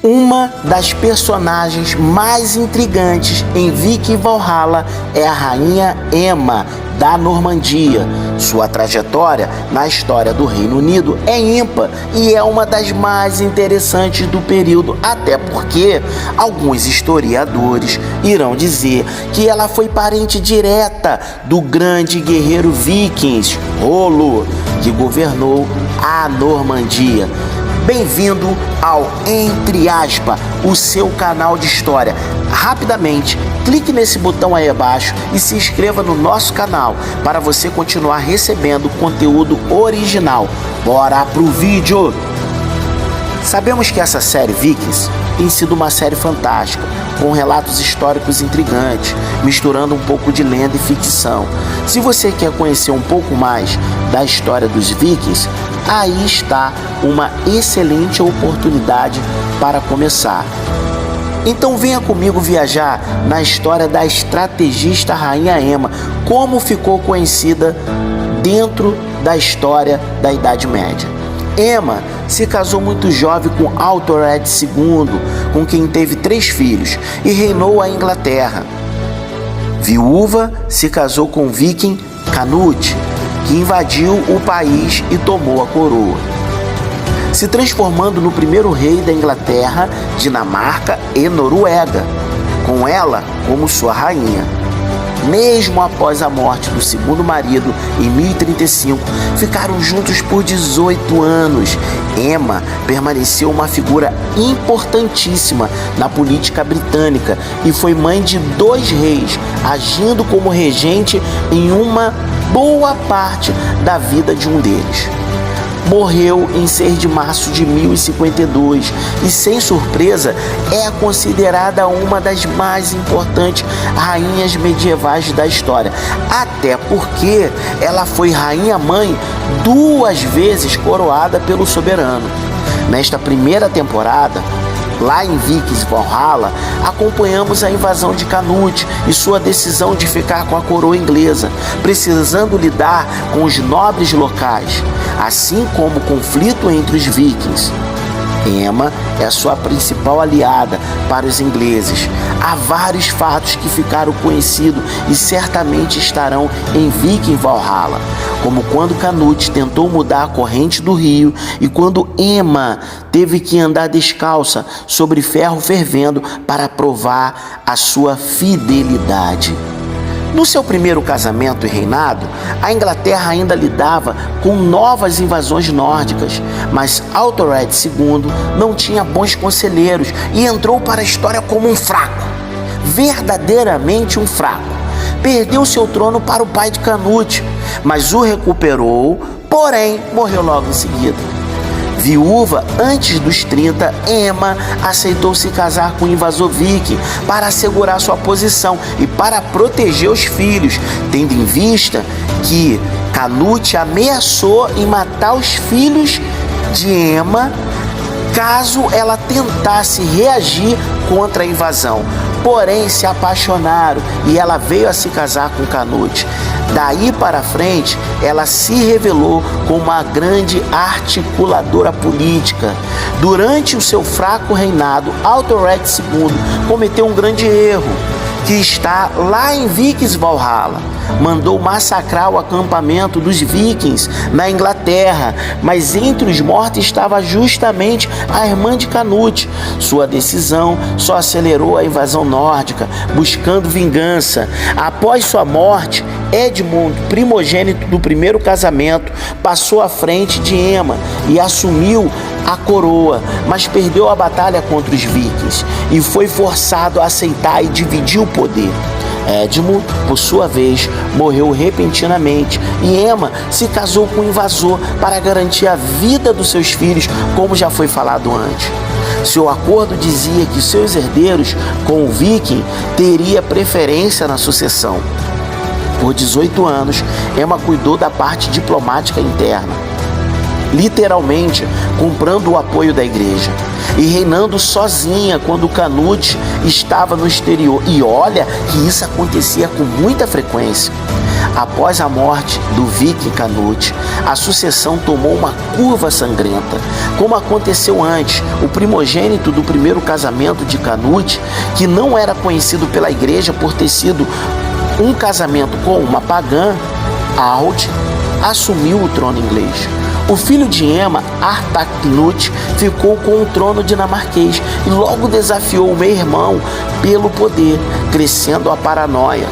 Uma das personagens mais intrigantes em Viking Valhalla é a rainha Emma da Normandia. Sua trajetória na história do Reino Unido é ímpar e é uma das mais interessantes do período, até porque alguns historiadores irão dizer que ela foi parente direta do grande guerreiro vikings Rollo, que governou a Normandia. Bem-vindo ao Entre Aspas, o seu canal de história. Rapidamente, clique nesse botão aí abaixo e se inscreva no nosso canal para você continuar recebendo conteúdo original. Bora pro vídeo! Sabemos que essa série Vikings tem sido uma série fantástica, com relatos históricos intrigantes, misturando um pouco de lenda e ficção. Se você quer conhecer um pouco mais da história dos Vikings, aí está uma excelente oportunidade para começar. Então venha comigo viajar na história da estrategista rainha Emma, como ficou conhecida dentro da história da Idade Média. Emma se casou muito jovem com Aethelred II, com quem teve 3 filhos, e reinou a Inglaterra. Viúva, se casou com o viking Canute, que invadiu o país e tomou a coroa, se transformando no primeiro rei da Inglaterra, Dinamarca e Noruega, com ela como sua rainha. Mesmo após a morte do segundo marido, em 1035, ficaram juntos por 18 anos. Emma permaneceu uma figura importantíssima na política britânica e foi mãe de 2 reis, agindo como regente em uma boa parte da vida de um deles. Morreu em 6 de março de 1052 e, sem surpresa, é considerada uma das mais importantes rainhas medievais da história, até porque ela foi rainha-mãe 2 vezes coroada pelo soberano. Nesta primeira temporada, lá em Vikings Valhalla, acompanhamos a invasão de Canute e sua decisão de ficar com a coroa inglesa, precisando lidar com os nobres locais, assim como o conflito entre os vikings. Emma é sua principal aliada para os ingleses. Há vários fatos que ficaram conhecidos e certamente estarão em Viking Valhalla, como quando Canute tentou mudar a corrente do rio e quando Emma teve que andar descalça sobre ferro fervendo para provar a sua fidelidade. No seu primeiro casamento e reinado, a Inglaterra ainda lidava com novas invasões nórdicas, mas Aethelred II não tinha bons conselheiros e entrou para a história como um fraco, verdadeiramente um fraco. Perdeu seu trono para o pai de Canute, mas o recuperou, porém morreu logo em seguida. Viúva antes dos 30, Emma aceitou se casar com o invasor viking para assegurar sua posição e para proteger os filhos, tendo em vista que Canute ameaçou em matar os filhos de Emma caso ela tentasse reagir contra a invasão. Porém, se apaixonaram e ela veio a se casar com Canute. Daí para frente, ela se revelou como uma grande articuladora política. Durante o seu fraco reinado, Aethelred II cometeu um grande erro, que está lá em Vikings Valhalla. Mandou massacrar o acampamento dos vikings na Inglaterra, mas entre os mortos estava justamente a irmã de Canute. Sua decisão só acelerou a invasão nórdica, buscando vingança. Após sua morte, Edmund, primogênito do primeiro casamento, passou à frente de Emma e assumiu a coroa, mas perdeu a batalha contra os vikings e foi forçado a aceitar e dividir o poder. Edmund, por sua vez, morreu repentinamente e Emma se casou com o invasor para garantir a vida dos seus filhos, como já foi falado antes. Seu acordo dizia que seus herdeiros com o viking teria preferência na sucessão. Por 18 anos, Emma cuidou da parte diplomática interna, literalmente comprando o apoio da igreja e reinando sozinha quando Canute estava no exterior. E olha que isso acontecia com muita frequência. Após a morte do viking Canute, a sucessão tomou uma curva sangrenta. Como aconteceu antes, o primogênito do primeiro casamento de Canute, que não era conhecido pela igreja por ter sido um casamento com uma pagã, Harold, assumiu o trono inglês. O filho de Emma, Harthacnut, ficou com o trono dinamarquês e logo desafiou o meio-irmão pelo poder, crescendo a paranoia.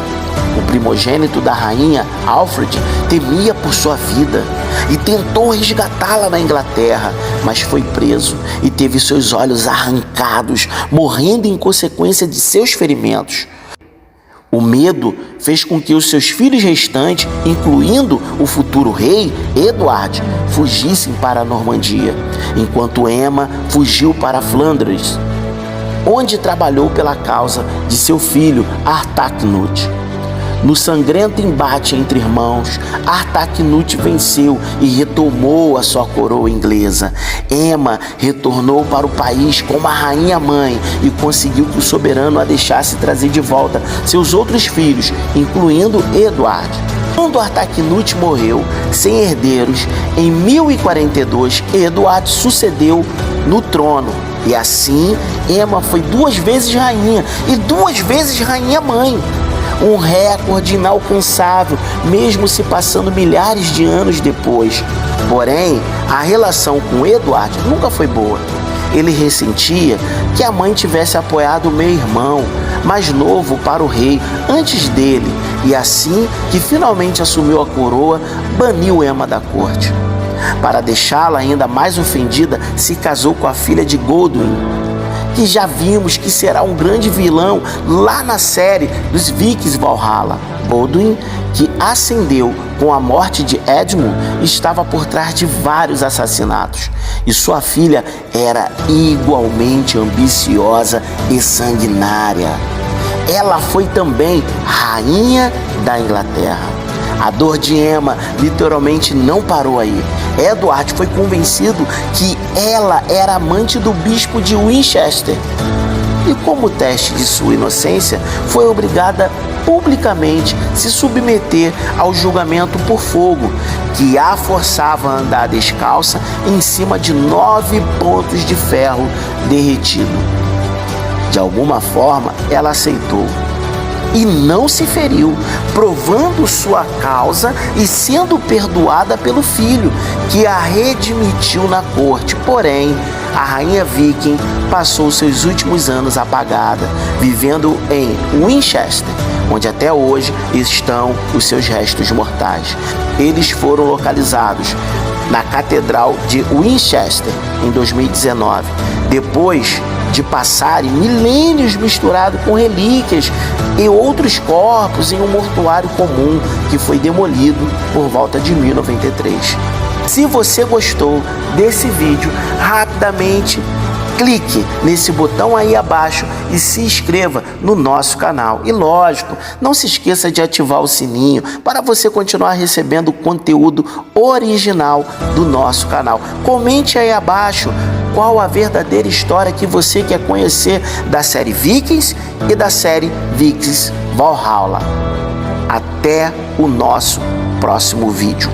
O primogênito da rainha, Alfred, temia por sua vida e tentou resgatá-la na Inglaterra, mas foi preso e teve seus olhos arrancados, morrendo em consequência de seus ferimentos. O medo fez com que os seus filhos restantes, incluindo o futuro rei, Edward, fugissem para a Normandia, enquanto Emma fugiu para Flandres, onde trabalhou pela causa de seu filho, Harthacnut. No sangrento embate entre irmãos, Harthacnut venceu e retomou a sua coroa inglesa. Emma retornou para o país como a rainha-mãe e conseguiu que o soberano a deixasse trazer de volta seus outros filhos, incluindo Edward. Quando Harthacnut morreu, sem herdeiros, em 1042, Edward sucedeu no trono. E assim, Emma foi 2 vezes rainha e 2 vezes rainha-mãe. Um recorde inalcançável, mesmo se passando milhares de anos depois. Porém, a relação com Edward nunca foi boa. Ele ressentia que a mãe tivesse apoiado o meio-irmão, mais novo para o rei, antes dele, e assim que finalmente assumiu a coroa, baniu Emma da corte. Para deixá-la ainda mais ofendida, se casou com a filha de Godwin, que já vimos que será um grande vilão lá na série dos Vikings Valhalla. Godwin, que ascendeu com a morte de Edmund, estava por trás de vários assassinatos. E sua filha era igualmente ambiciosa e sanguinária. Ela foi também rainha da Inglaterra. A dor de Emma literalmente não parou aí. Edward foi convencido que ela era amante do bispo de Winchester. E como teste de sua inocência, foi obrigada publicamente a se submeter ao julgamento por fogo, que a forçava a andar descalça em cima de 9 pontos de ferro derretido. De alguma forma, ela aceitou e não se feriu, provando sua causa e sendo perdoada pelo filho, que a redimitiu na corte. Porém, a rainha viking passou seus últimos anos apagada, vivendo em Winchester, onde até hoje estão os seus restos mortais. Eles foram localizados na Catedral de Winchester em 2019, depois de passarem milênios misturado com relíquias e outros corpos em um mortuário comum que foi demolido por volta de 1093. Se você gostou desse vídeo, rapidamente clique nesse botão aí abaixo e se inscreva no nosso canal. E lógico, não se esqueça de ativar o sininho para você continuar recebendo conteúdo original do nosso canal. Comente aí abaixo qual a verdadeira história que você quer conhecer da série Vikings e da série Vikings Valhalla. Até o nosso próximo vídeo.